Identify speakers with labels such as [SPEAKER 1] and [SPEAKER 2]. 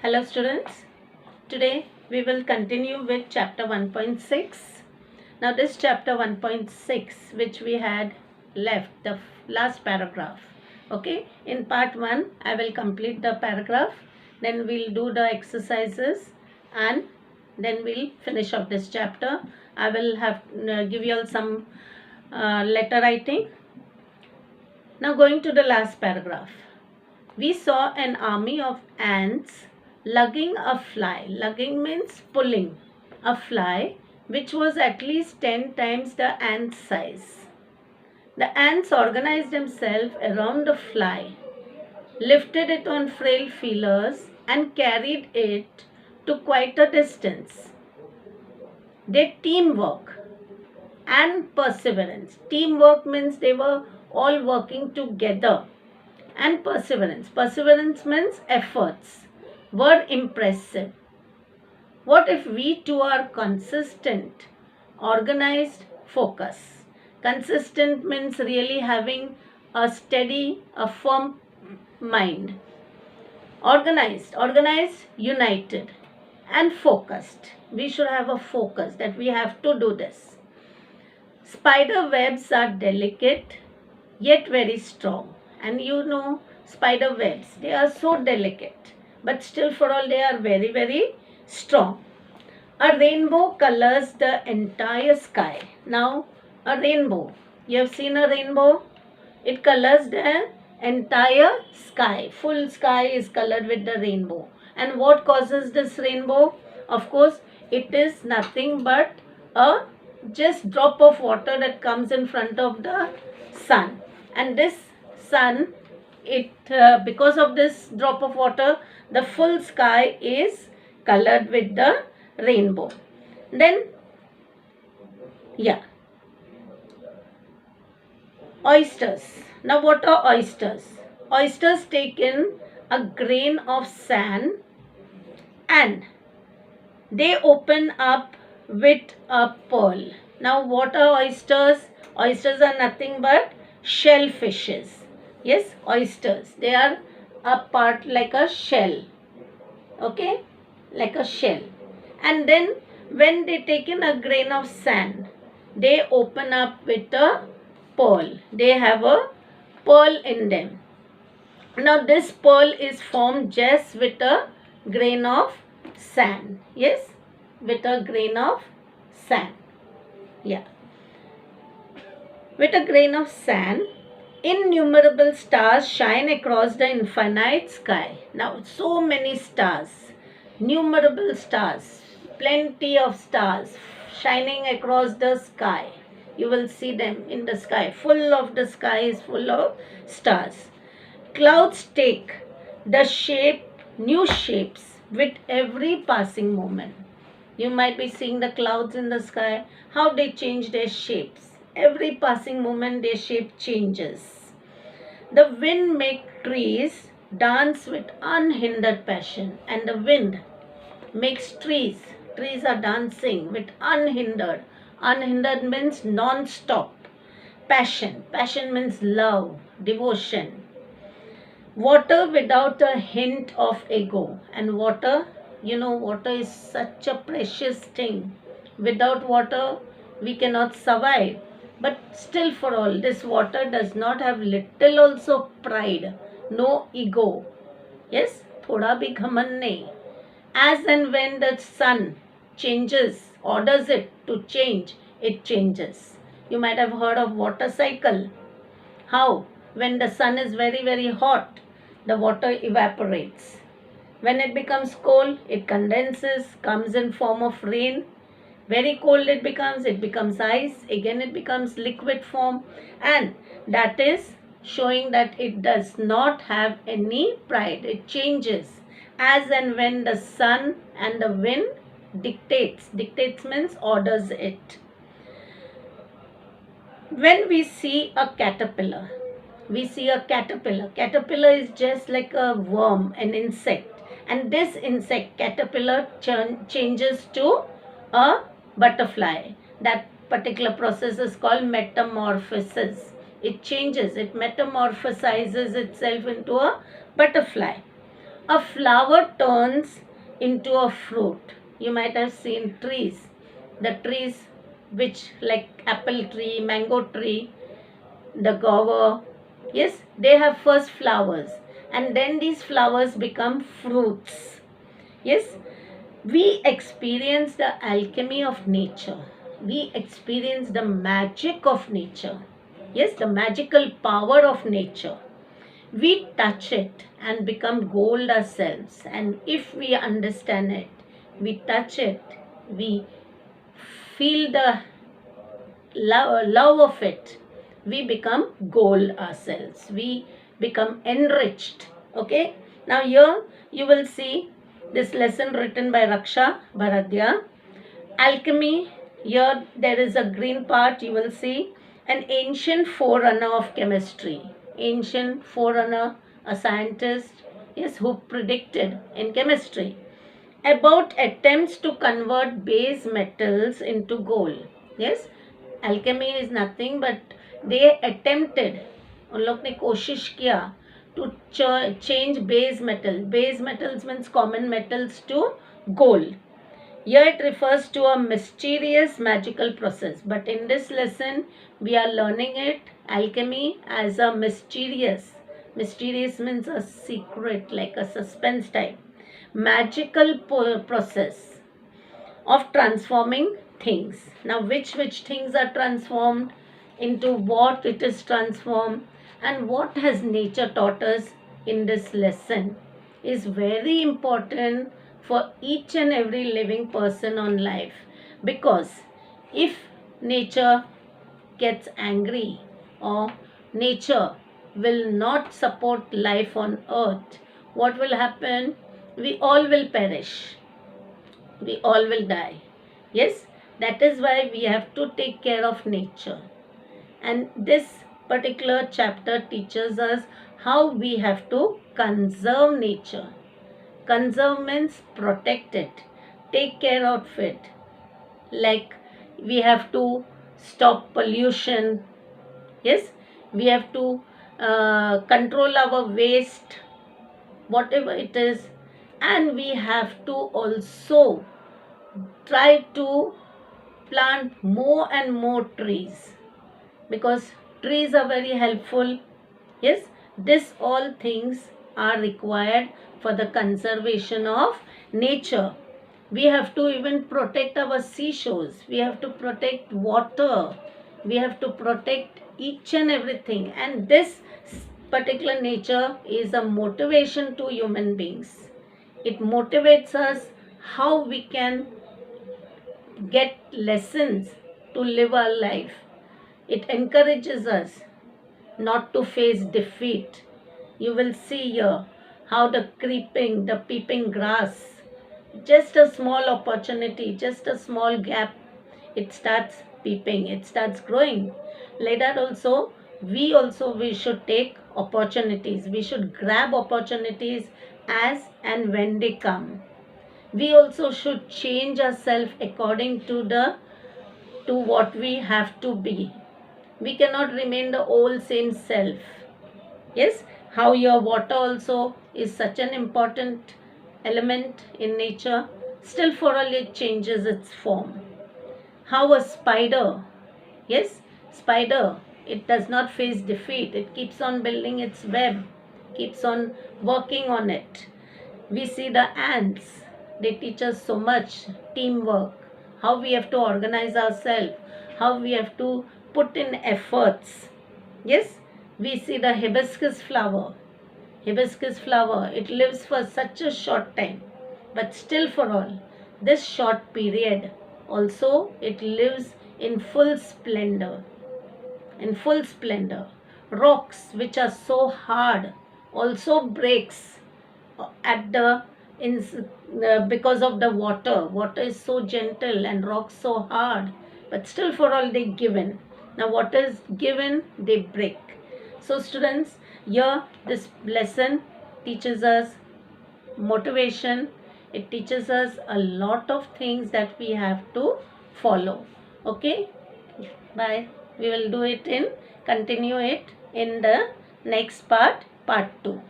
[SPEAKER 1] Hello students, today we will continue with chapter 1.6. Now this chapter 1.6 which we had left the last paragraph. Okay, in part 1 I will complete the paragraph, then we'll do the exercises and then we'll finish off this chapter. I will have give you all some letter writing. Now going to the last paragraph. We saw an army of ants lugging a fly. Lugging means pulling a fly which was at least 10 times the ant's size. The ants organized themselves around the fly, lifted it on frail feelers and carried it to quite a distance. Their teamwork and perseverance. Teamwork means they were all working together, and perseverance. Perseverance means efforts were impressive. What if we too are consistent, organized, focus? Consistent means really having a steady, a firm mind. Organized, united, and focused. We should have a focus that we have to do this. Spider webs are delicate yet very strong. And you know, spider webs, they are so delicate, but still for all they are very, very strong. A rainbow colors the entire sky. Now, a rainbow, you have seen a rainbow? It colors the entire sky. Full sky is colored with the rainbow. And what causes this rainbow? Of course, it is nothing but a just drop of water that comes in front of the sun. And this sun, because of this drop of water, the full sky is colored with the rainbow. Then, oysters. Now what are oysters? Oysters take in a grain of sand and they open up with a pearl. Now what are oysters? Oysters are nothing but shellfishes. Yes, oysters. They are a part like a shell. Okay, like a shell. And then when they take in a grain of sand, they open up with a pearl. They have a pearl in them. Now this pearl is formed just with a grain of sand. Yes, with a grain of sand. With a grain of sand, innumerable stars shine across the infinite sky. Now, so many stars, numerable stars, plenty of stars shining across the sky. You will see them in the sky. Full of the sky is full of stars. Clouds take the new shapes with every passing moment. You might be seeing the clouds in the sky, how they change their shapes. Every passing moment their shape changes. The wind makes trees dance with unhindered passion, and the wind makes trees are dancing with unhindered. Unhindered means non-stop. Passion means love, devotion. Water without a hint of ego. And water, water is such a precious thing. Without water we cannot survive. But still for all, this water does not have little also pride, no ego. Yes, thoda bhi ghaman nahi. As and when the sun changes, orders it to change, it changes. You might have heard of water cycle. How? When the sun is very, very hot, the water evaporates. When it becomes cold, it condenses, comes in form of rain. Very cold it becomes ice, again it becomes liquid form, and that is showing that it does not have any pride. It changes as and when the sun and the wind dictates. Dictates means orders it. When we see a caterpillar, caterpillar is just like a worm, an insect, and this insect caterpillar changes to a butterfly. That particular process is called metamorphosis. It changes, it metamorphosizes itself into a butterfly. A flower turns into a fruit. You might have seen trees. The trees which like apple tree, mango tree, the guava. Yes, they have first flowers and then these flowers become fruits. Yes, we experience the alchemy of nature. We experience the magic of nature. Yes, the magical power of nature. We touch it and become gold ourselves. And if we understand it, we touch it, we feel the love of it, we become gold ourselves, we become enriched. Okay, now here you will see this lesson written by Raksha Bharadya, alchemy. Here there is a green part, you will see an ancient forerunner of chemistry, ancient forerunner, a scientist, yes, who predicted in chemistry about attempts to convert base metals into gold. Yes, alchemy is nothing but they attempted, उन लोग ने कोशिश किया to change base metal. Base metals means common metals to gold. Here it refers to a mysterious magical process. But in this lesson, we are learning it, alchemy, as a mysterious. Mysterious means a secret, like a suspense type. Magical process of transforming things. Now, which things are transformed, into what it is transformed, and what has nature taught us in this lesson is very important for each and every living person on life. Because if nature gets angry or nature will not support life on earth, what will happen? We all will perish, we all will die. Yes, that is why we have to take care of nature. And this particular chapter teaches us how we have to conserve nature. Conserve means protect it, take care of it. Like we have to stop pollution. Yes, we have to control our waste, whatever it is. And we have to also try to plant more and more trees, because trees are very helpful. Yes, this all things are required for the conservation of nature. We have to even protect our seashores, we have to protect water, we have to protect each and everything. And this particular nature is a motivation to human beings. It motivates us how we can get lessons to live our life. It encourages us not to face defeat. You will see here how the creeping, the peeping grass, just a small opportunity, just a small gap, it starts peeping, it starts growing. Like that also, we should take opportunities. We should grab opportunities as and when they come. We also should change ourselves according to what we have to be. We cannot remain the old same self. Yes, how your water also is such an important element in nature. Still for all it changes its form. How a spider, yes, spider, it does not face defeat. It keeps on building its web, keeps on working on it. We see the ants, they teach us so much teamwork, how we have to organize ourselves, how we have to put in efforts. Yes, we see the hibiscus flower. Hibiscus flower, it lives for such a short time, but still for all this short period, also it lives in full splendor. In full splendor. Rocks which are so hard also breaks at the because of the water. Water is so gentle and rocks so hard, but still for all they given. Now what is given, they break. So students, here this lesson teaches us motivation. It teaches us a lot of things that we have to follow. Okay, bye. We will do it in, continue it in the next part 2.